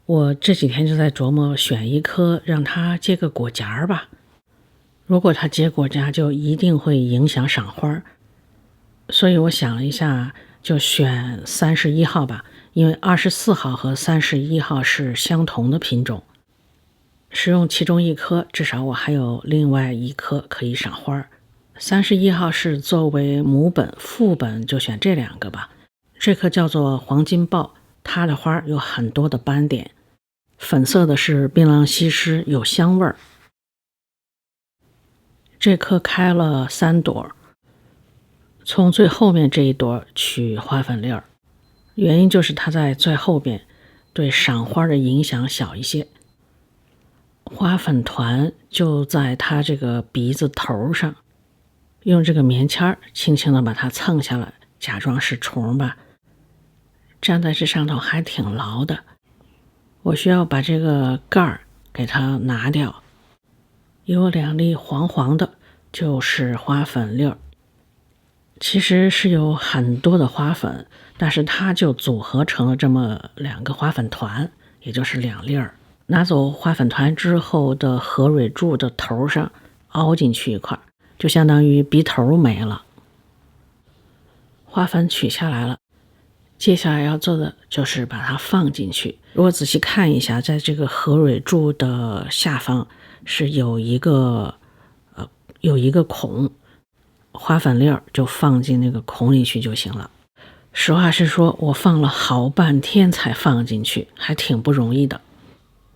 我这几天就在琢磨选一棵让它结个果荚儿吧。如果它结果荚，就一定会影响赏花，所以我想了一下，就选31号吧，因为24号和31号是相同的品种，使用其中一棵，至少我还有另外一棵可以赏花。31号是作为母本，副本就选这两个吧。这棵叫做黄金豹，它的花有很多的斑点，粉色的是槟榔西施，有香味儿。这棵开了3朵，从最后面这一朵取花粉粒儿，原因就是它在最后边，对赏花的影响小一些。花粉团就在它这个鼻子头上，用这个棉签轻轻地把它蹭下来，假装是虫吧，站在这上头还挺牢的。我需要把这个盖儿给它拿掉，有2粒黄黄的，就是花粉粒儿。其实是有很多的花粉，但是它就组合成了这么2个花粉团，也就是2粒儿。拿走花粉团之后的河蕊柱的头上凹进去一块，就相当于鼻头没了。花粉取下来了，接下来要做的就是把它放进去。如果仔细看一下，在这个河蕊柱的下方是有一个孔，花粉粒儿就放进那个孔里去就行了。实话实说，我放了好半天才放进去，还挺不容易的。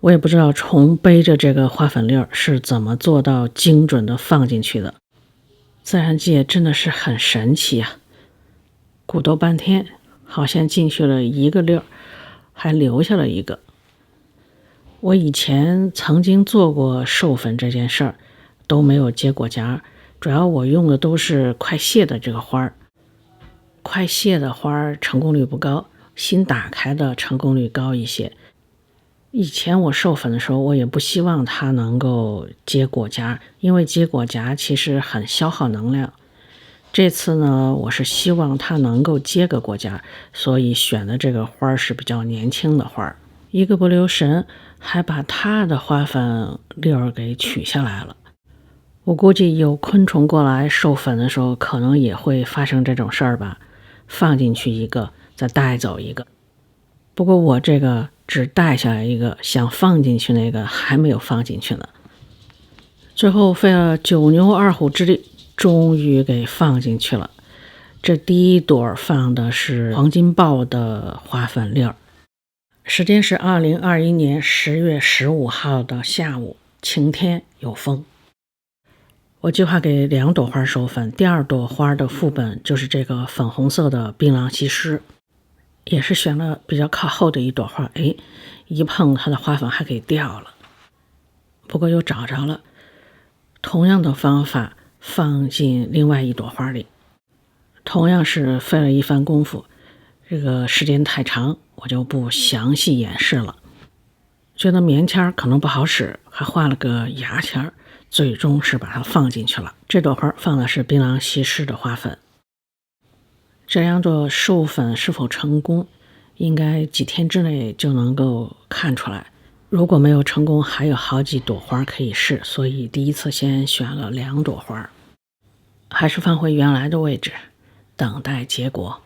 我也不知道虫背着这个花粉粒儿是怎么做到精准的放进去的。自然界真的是很神奇啊！鼓捣半天，好像进去了1个粒儿，还留下了1个。我以前曾经做过授粉这件事儿，都没有结果荚，主要我用的都是快谢的这个花儿。快谢的花儿成功率不高，新打开的成功率高一些。以前我授粉的时候，我也不希望它能够结果荚，因为结果荚其实很消耗能量。这次呢，我是希望它能够结个果荚，所以选的这个花是比较年轻的花。一个不留神，还把它的花粉粒儿给取下来了。我估计有昆虫过来授粉的时候，可能也会发生这种事儿吧，放进去一个，再带走一个。不过我这个只带下来一个，想放进去那个还没有放进去呢。最后费了9牛2虎之力，终于给放进去了。这第1朵放的是黄金豹的花粉粒儿，时间是2021年10月15号的下午，晴天有风。我计划给2朵花授粉，第2朵花的副本就是这个粉红色的槟榔西施，也是选了比较靠后的一朵花。一碰它的花粉还给掉了，不过又找着了。同样的方法放进另外1朵花里，同样是费了一番功夫，这个时间太长，我就不详细演示了。觉得棉签可能不好使，还画了个牙签，最终是把它放进去了。这朵花放的是槟榔西施的花粉。这2朵授粉是否成功，应该几天之内就能够看出来。如果没有成功，还有好几朵花可以试，所以第一次先选了2朵花，还是放回原来的位置，等待结果。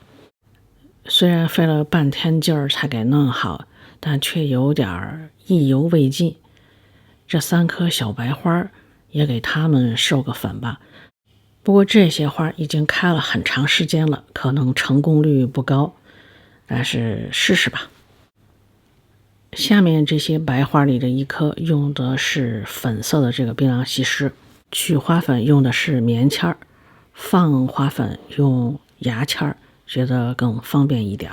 虽然费了半天劲儿才给弄好，但却有点意犹未尽。这3颗小白花也给它们授个粉吧。不过这些花已经开了很长时间了，可能成功率不高，但是试试吧。下面这些白花里的1颗用的是粉色的这个槟榔西施，取花粉用的是棉签，放花粉用牙签，觉得更方便一点。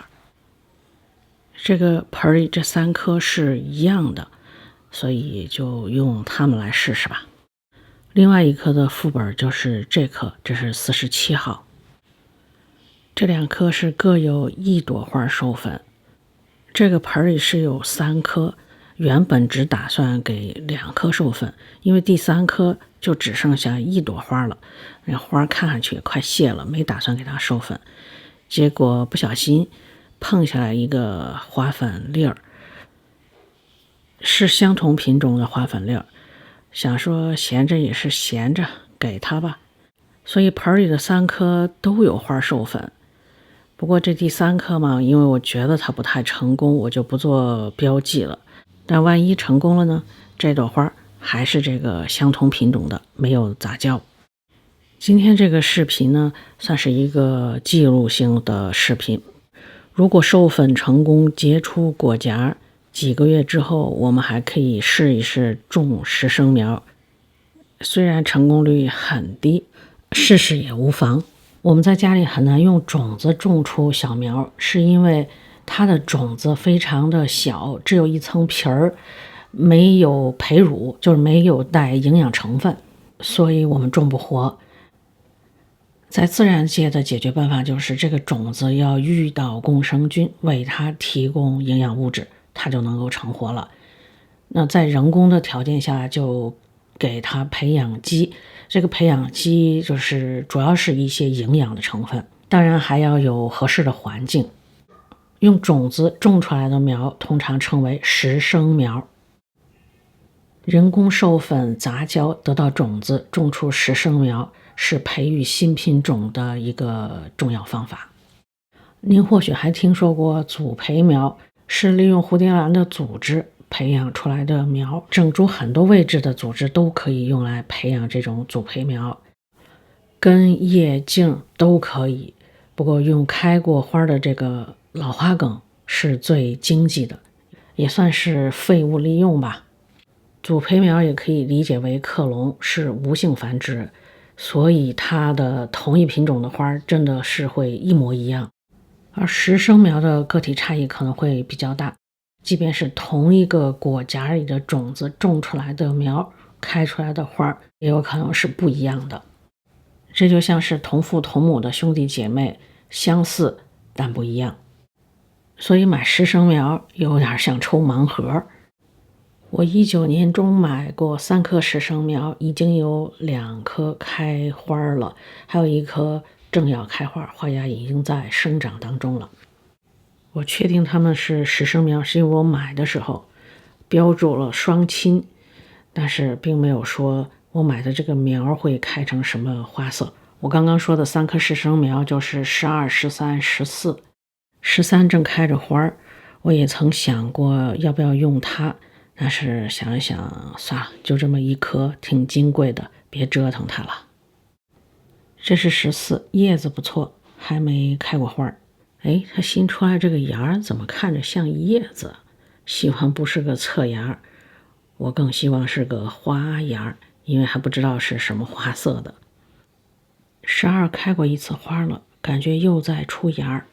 这个盆里这3颗是一样的，所以就用它们来试试吧。另外1颗的副本就是这颗，这是47号。这2颗是各有1朵花授粉。这个盆里是有3颗，原本只打算给2颗授粉，因为第3颗就只剩下1朵花了，那花看上去也快谢了，没打算给它授粉。结果不小心碰下来一个花粉粒儿，是相同品种的花粉粒儿，想说闲着也是闲着，给它吧。所以盆里的3颗都有花授粉。不过这第3颗嘛，因为我觉得它不太成功，我就不做标记了。但万一成功了呢？这朵花还是这个相同品种的，没有杂交。今天这个视频呢，算是一个记录性的视频。如果授粉成功，结出果荚，几个月之后，我们还可以试一试种实生苗。虽然成功率很低，试试也无妨。我们在家里很难用种子种出小苗，是因为它的种子非常的小，只有一层皮儿，没有培乳，就是没有带营养成分，所以我们种不活。在自然界的解决办法就是这个种子要遇到共生菌，为它提供营养物质，它就能够成活了。那在人工的条件下，就给它培养基，这个培养基就是主要是一些营养的成分，当然还要有合适的环境。用种子种出来的苗通常称为实生苗。人工授粉杂交得到种子，种出实生苗，是培育新品种的一个重要方法。您或许还听说过组培苗，是利用蝴蝶兰的组织培养出来的苗，整株很多位置的组织都可以用来培养这种组培苗，根、叶、茎都可以。不过用开过花的这个老花梗是最经济的，也算是废物利用吧。组培苗也可以理解为克隆，是无性繁殖，所以它的同一品种的花真的是会一模一样。而实生苗的个体差异可能会比较大，即便是同一个果荚里的种子种出来的苗，开出来的花也有可能是不一样的。这就像是同父同母的兄弟姐妹，相似但不一样。所以买实生苗有点像抽盲盒。我19年中买过3颗实生苗，已经有2颗开花了，还有1颗正要开花，花芽已经在生长当中了。我确定它们是实生苗，是因为我买的时候标注了双亲，但是并没有说我买的这个苗会开成什么花色。我刚刚说的3颗实生苗就是12、13、14，13正开着花，我也曾想过要不要用它，但是想一想，算了，就这么1颗，挺金贵的，别折腾它了。这是14，叶子不错，还没开过花。哎，它新出来这个芽怎么看着像叶子？希望不是个侧芽，我更希望是个花芽，因为还不知道是什么花色的。12开过1次花了，感觉又在出芽，